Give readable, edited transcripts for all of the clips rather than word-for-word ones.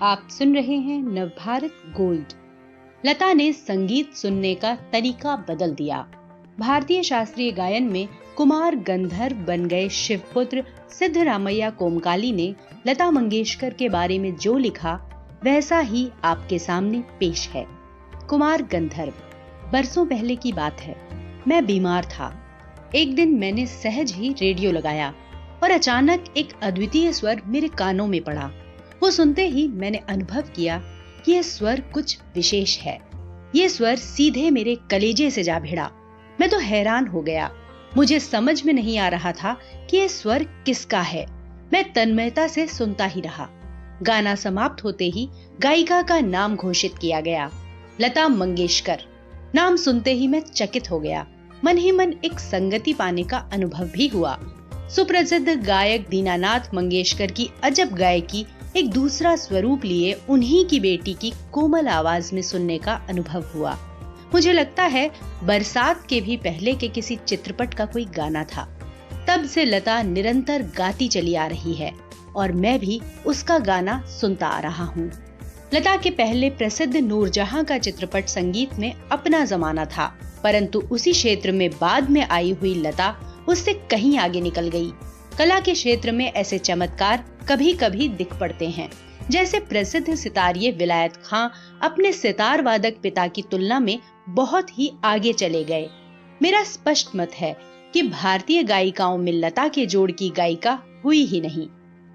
आप सुन रहे हैं नवभारत गोल्ड। लता ने संगीत सुनने का तरीका बदल दिया। भारतीय शास्त्रीय गायन में कुमार गंधर्व बन गए शिवपुत्र सिद्धरामैया कोमकाली ने लता मंगेशकर के बारे में जो लिखा वैसा ही आपके सामने पेश है। कुमार गंधर्व। बरसों पहले की बात है। मैं बीमार था। एक दिन मैंने सहज ही रेडियो लगाया और अचानक एक अद्वितीय स्वर मेरे कानों में पड़ा। वो सुनते ही मैंने अनुभव किया कि यह स्वर कुछ विशेष है। ये स्वर सीधे मेरे कलेजे से जा भिड़ा। मैं तो हैरान हो गया। मुझे समझ में नहीं आ रहा था कि यह स्वर किसका है। मैं तन्मयता से सुनता ही रहा। गाना समाप्त होते ही गायिका का नाम घोषित किया गया, लता मंगेशकर। नाम सुनते ही मैं चकित हो गया। मन ही मन एक संगति पाने का अनुभव भी हुआ। सुप्रसिद्ध गायक दीनानाथ मंगेशकर की अजब गायकी एक दूसरा स्वरूप लिए उन्हीं की बेटी की कोमल आवाज में सुनने का अनुभव हुआ। मुझे लगता है बरसात के भी पहले के किसी चित्रपट का कोई गाना था। तब से लता निरंतर गाती चली आ रही है और मैं भी उसका गाना सुनता आ रहा हूँ। लता के पहले प्रसिद्ध नूरजहां का चित्रपट संगीत में अपना जमाना था, परंतु उसी क्षेत्र में बाद में आई हुई लता उससे कहीं आगे निकल गई। कला के क्षेत्र में ऐसे चमत्कार कभी कभी दिख पड़ते हैं। जैसे प्रसिद्ध सितारिये विलायत खां अपने सितार वादक पिता की तुलना में बहुत ही आगे चले गए। मेरा स्पष्ट मत है कि भारतीय गायिकाओं में लता के जोड़ की गायिका हुई ही नहीं।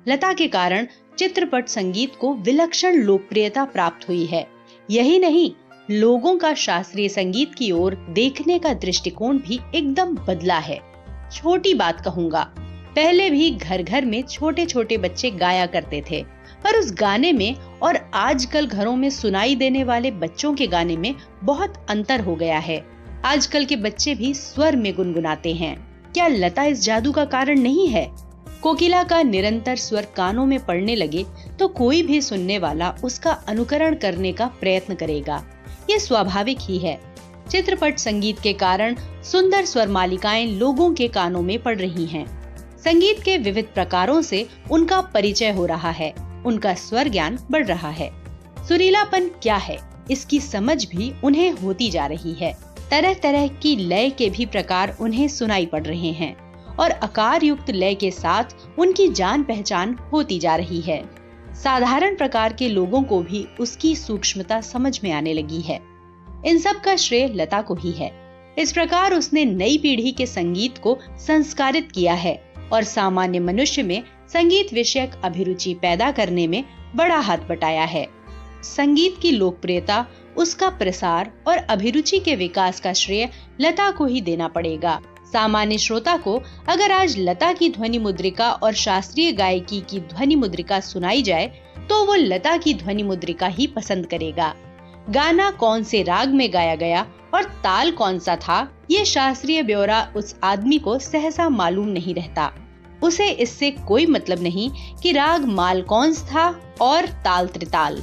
लता के कारण चित्रपट संगीत को विलक्षण लोकप्रियता प्राप्त हुई है। यही नहीं, लोगों का शास्त्रीय संगीत की ओर देखने का दृष्टिकोण भी एकदम बदला है। छोटी बात कहूंगा, पहले भी घर घर में छोटे छोटे बच्चे गाया करते थे, पर उस गाने में और आजकल घरों में सुनाई देने वाले बच्चों के गाने में बहुत अंतर हो गया है। आजकल के बच्चे भी स्वर में गुनगुनाते हैं। क्या लता इस जादू का कारण नहीं है? कोकिला का निरंतर स्वर कानों में पड़ने लगे तो कोई भी सुनने वाला उसका अनुकरण करने का प्रयत्न करेगा। ये स्वाभाविक ही है। चित्रपट संगीत के कारण सुंदर स्वर मालिकाएं लोगों के कानों में पड़ रही हैं। संगीत के विविध प्रकारों से उनका परिचय हो रहा है, उनका स्वर ज्ञान बढ़ रहा है। सुरीलापन क्या है, इसकी समझ भी उन्हें होती जा रही है। तरह तरह की लय के भी प्रकार उन्हें सुनाई पड़ रहे हैं और आकार युक्त लय के साथ उनकी जान पहचान होती जा रही है। साधारण प्रकार के लोगों को भी उसकी सूक्ष्मता समझ में आने लगी है। इन सब का श्रेय लता को ही है। इस प्रकार उसने नई पीढ़ी के संगीत को संस्कारित किया है और सामान्य मनुष्य में संगीत विषयक अभिरुचि पैदा करने में बड़ा हाथ बटाया है। संगीत की लोकप्रियता, उसका प्रसार और अभिरुचि के विकास का श्रेय लता को ही देना पड़ेगा। सामान्य श्रोता को अगर आज लता की ध्वनि मुद्रिका और शास्त्रीय गायकी की ध्वनि मुद्रिका सुनाई जाए तो वो लता की ध्वनि मुद्रिका ही पसंद करेगा। गाना कौन से राग में गाया गया और ताल कौन सा था, ये शास्त्रीय ब्यौरा उस आदमी को सहसा मालूम नहीं रहता। उसे इससे कोई मतलब नहीं कि राग मालकौंस था और ताल त्रिताल।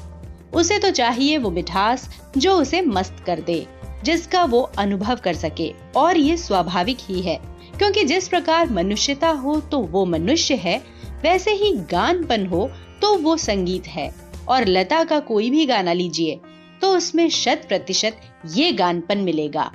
उसे तो चाहिए वो मिठास जो उसे मस्त कर दे, जिसका वो अनुभव कर सके। और ये स्वाभाविक ही है, क्योंकि जिस प्रकार मनुष्यता हो तो वो मनुष्य है, वैसे ही गानपन हो तो वो संगीत है। और लता का कोई भी गाना लीजिए तो उसमें 100% ये गानपन मिलेगा।